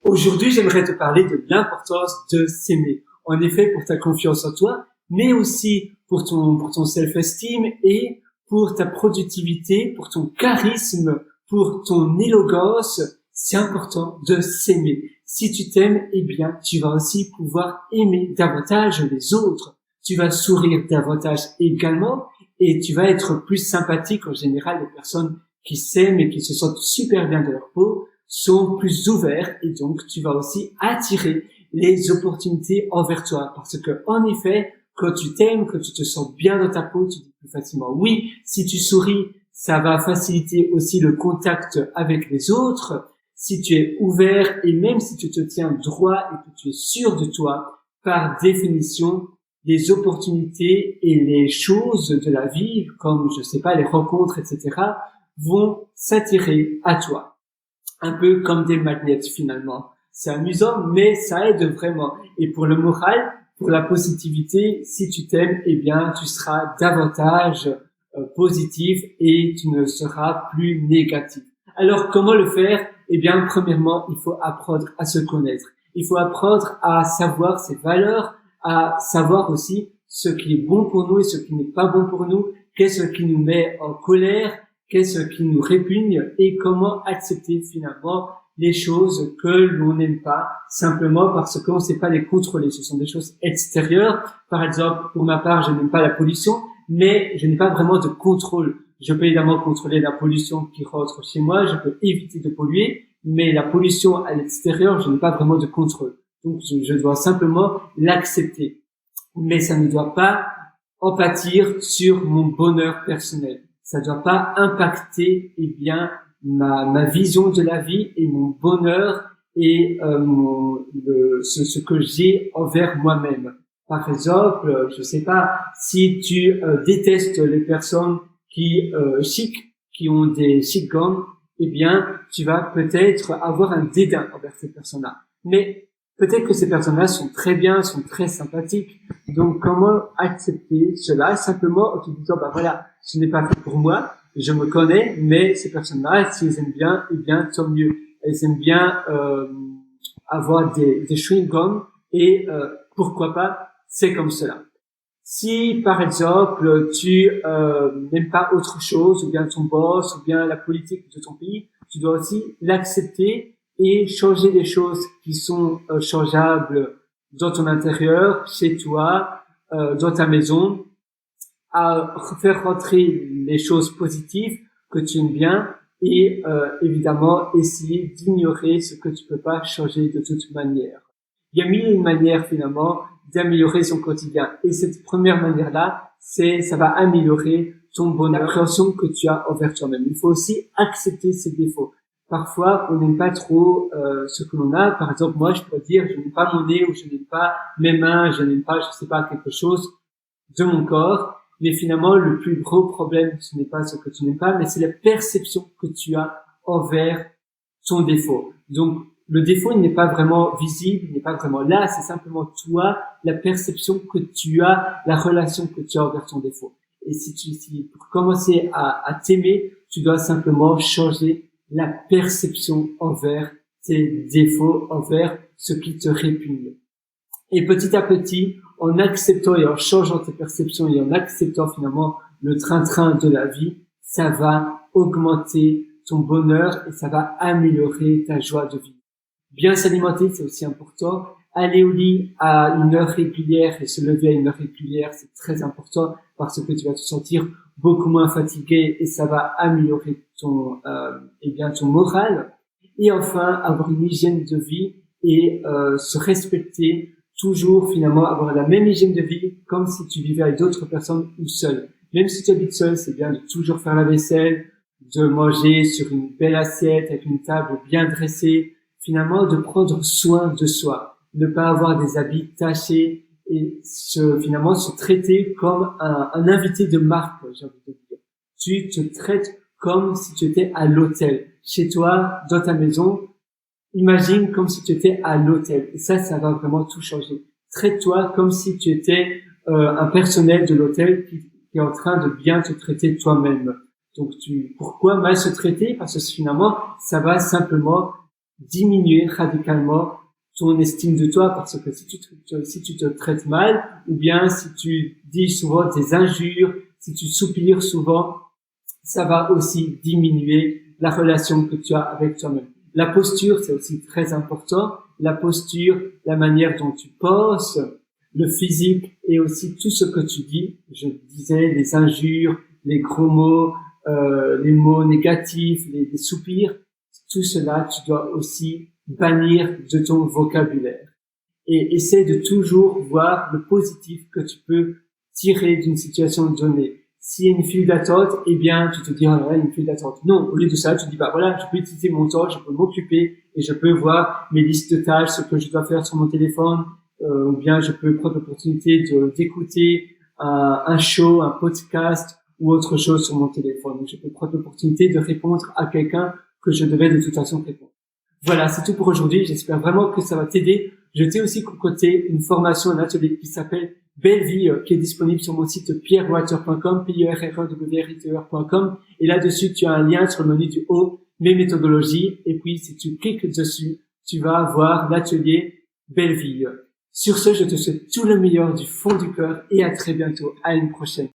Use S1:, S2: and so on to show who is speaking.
S1: Aujourd'hui, j'aimerais te parler de l'importance de s'aimer. En effet, pour ta confiance en toi, mais aussi pour ton self-esteem et pour ta productivité, pour ton charisme, pour ton élégance, c'est important de s'aimer. Si tu t'aimes, eh bien, tu vas aussi pouvoir aimer davantage les autres. Tu vas sourire davantage également et tu vas être plus sympathique. En général, les personnes qui s'aiment et qui se sentent super bien de leur peau sont plus ouverts et donc tu vas aussi attirer les opportunités envers toi. Parce que, en effet, quand tu t'aimes, quand tu te sens bien dans ta peau, tu dis plus facilement oui. Si tu souris, ça va faciliter aussi le contact avec les autres. Si tu es ouvert et même si tu te tiens droit et que tu es sûr de toi, par définition, les opportunités et les choses de la vie, comme, je sais pas, les rencontres, etc., vont s'attirer à toi. Un peu comme des magnets, finalement. C'est amusant, mais ça aide vraiment. Et pour le moral, pour la positivité, si tu t'aimes, eh bien, tu seras davantage positif et tu ne seras plus négatif. Alors, comment le faire? Eh bien, premièrement, il faut apprendre à se connaître. Il faut apprendre à savoir ses valeurs, à savoir aussi ce qui est bon pour nous et ce qui n'est pas bon pour nous, qu'est-ce qui nous met en colère, qu'est-ce qui nous répugne et comment accepter finalement les choses que l'on n'aime pas, simplement parce qu'on ne sait pas les contrôler. Ce sont des choses extérieures. Par exemple, pour ma part, je n'aime pas la pollution, mais je n'ai pas vraiment de contrôle. Je peux évidemment contrôler la pollution qui rentre chez moi, je peux éviter de polluer, mais la pollution à l'extérieur, je n'ai pas vraiment de contrôle. Donc, je dois simplement l'accepter. Mais ça ne doit pas en pâtir sur mon bonheur personnel. Ça ne doit pas impacter, eh bien, ma vision de la vie et mon bonheur et ce que j'ai envers moi-même. Par exemple, je sais pas, si tu détestes les personnes qui ont des chic gants, eh bien, tu vas peut-être avoir un dédain envers ces personnes-là. Mais peut-être que ces personnes-là sont très bien, sont très sympathiques. Donc, comment accepter cela? Simplement en te disant, bah voilà, ce n'est pas fait pour moi, je me connais, mais ces personnes-là, si elles aiment bien, eh bien, tant mieux. Elles aiment bien avoir des chewing-gums et pourquoi pas, c'est comme cela. Si, par exemple, tu n'aimes pas autre chose, ou bien ton boss, ou bien la politique de ton pays, tu dois aussi l'accepter et changer les choses qui sont changeables dans ton intérieur, chez toi, dans ta maison, à faire rentrer les choses positives que tu aimes bien et évidemment essayer d'ignorer ce que tu peux pas changer de toute manière. Il y a mille et une manières finalement d'améliorer son quotidien et cette première manière-là, ça va améliorer ton bonheur, l'appréhension que tu as envers toi-même. Il faut aussi accepter ses défauts. Parfois, on n'aime pas trop ce que l'on a. Par exemple, moi, je pourrais dire, je n'aime pas mon nez ou je n'aime pas mes mains, je n'aime pas, je sais pas, quelque chose de mon corps. Mais finalement, le plus gros problème, ce n'est pas ce que tu n'aimes pas, mais c'est la perception que tu as envers ton défaut. Donc, le défaut, il n'est pas vraiment visible, il n'est pas vraiment là, c'est simplement toi, la perception que tu as, la relation que tu as envers ton défaut. Et si pour commencer à t'aimer, tu dois simplement changer la perception envers tes défauts, envers ce qui te répugne. Et petit à petit, en acceptant et en changeant tes perceptions et en acceptant finalement le train-train de la vie, ça va augmenter ton bonheur et ça va améliorer ta joie de vivre. Bien s'alimenter, c'est aussi important. Aller au lit à une heure régulière et se lever à une heure régulière, c'est très important parce que tu vas te sentir beaucoup moins fatigué et ça va améliorer ton moral. Et enfin, avoir une hygiène de vie et se respecter, toujours finalement avoir la même hygiène de vie comme si tu vivais avec d'autres personnes ou seul. Même si tu habites seul, c'est bien de toujours faire la vaisselle, de manger sur une belle assiette avec une table bien dressée, finalement de prendre soin de soi, ne pas avoir des habits tachés et finalement se traiter comme un invité de marque, j'ai envie de dire. Tu te traites comme si tu étais à l'hôtel. Chez toi, dans ta maison, imagine comme si tu étais à l'hôtel. Et ça va vraiment tout changer. Traite-toi comme si tu étais un personnel de l'hôtel qui est en train de bien te traiter toi-même. Donc pourquoi mal se traiter? Parce que finalement, ça va simplement diminuer radicalement ton estime de toi, parce que si tu te traites mal, ou bien si tu dis souvent des injures, si tu soupires souvent, ça va aussi diminuer la relation que tu as avec toi-même. La posture, c'est aussi très important. La posture, la manière dont tu poses, le physique et aussi tout ce que tu dis. Je disais les injures, les gros mots, les mots négatifs, les soupirs. Tout cela, tu dois aussi bannir de ton vocabulaire. Et essaie de toujours voir le positif que tu peux tirer d'une situation donnée. S'il y a une file d'attente, eh bien, tu te dis, ah, une file d'attente. Non, au lieu de ça, tu dis, bah voilà, je peux utiliser mon temps, je peux m'occuper et je peux voir mes listes de tâches, ce que je dois faire sur mon téléphone, ou bien je peux prendre l'opportunité d'écouter un show, un podcast ou autre chose sur mon téléphone. Je peux prendre l'opportunité de répondre à quelqu'un que je devais de toute façon répondre. Voilà, c'est tout pour aujourd'hui. J'espère vraiment que ça va t'aider. Je t'ai aussi concocté une formation, un atelier qui s'appelle Belle Vie, qui est disponible sur mon site pierrewater.com, pierrewriter.com. Et là-dessus, tu as un lien sur le menu du haut, mes méthodologies. Et puis, si tu cliques dessus, tu vas voir l'atelier Belle Vie. Sur ce, je te souhaite tout le meilleur du fond du cœur et à très bientôt. À une prochaine.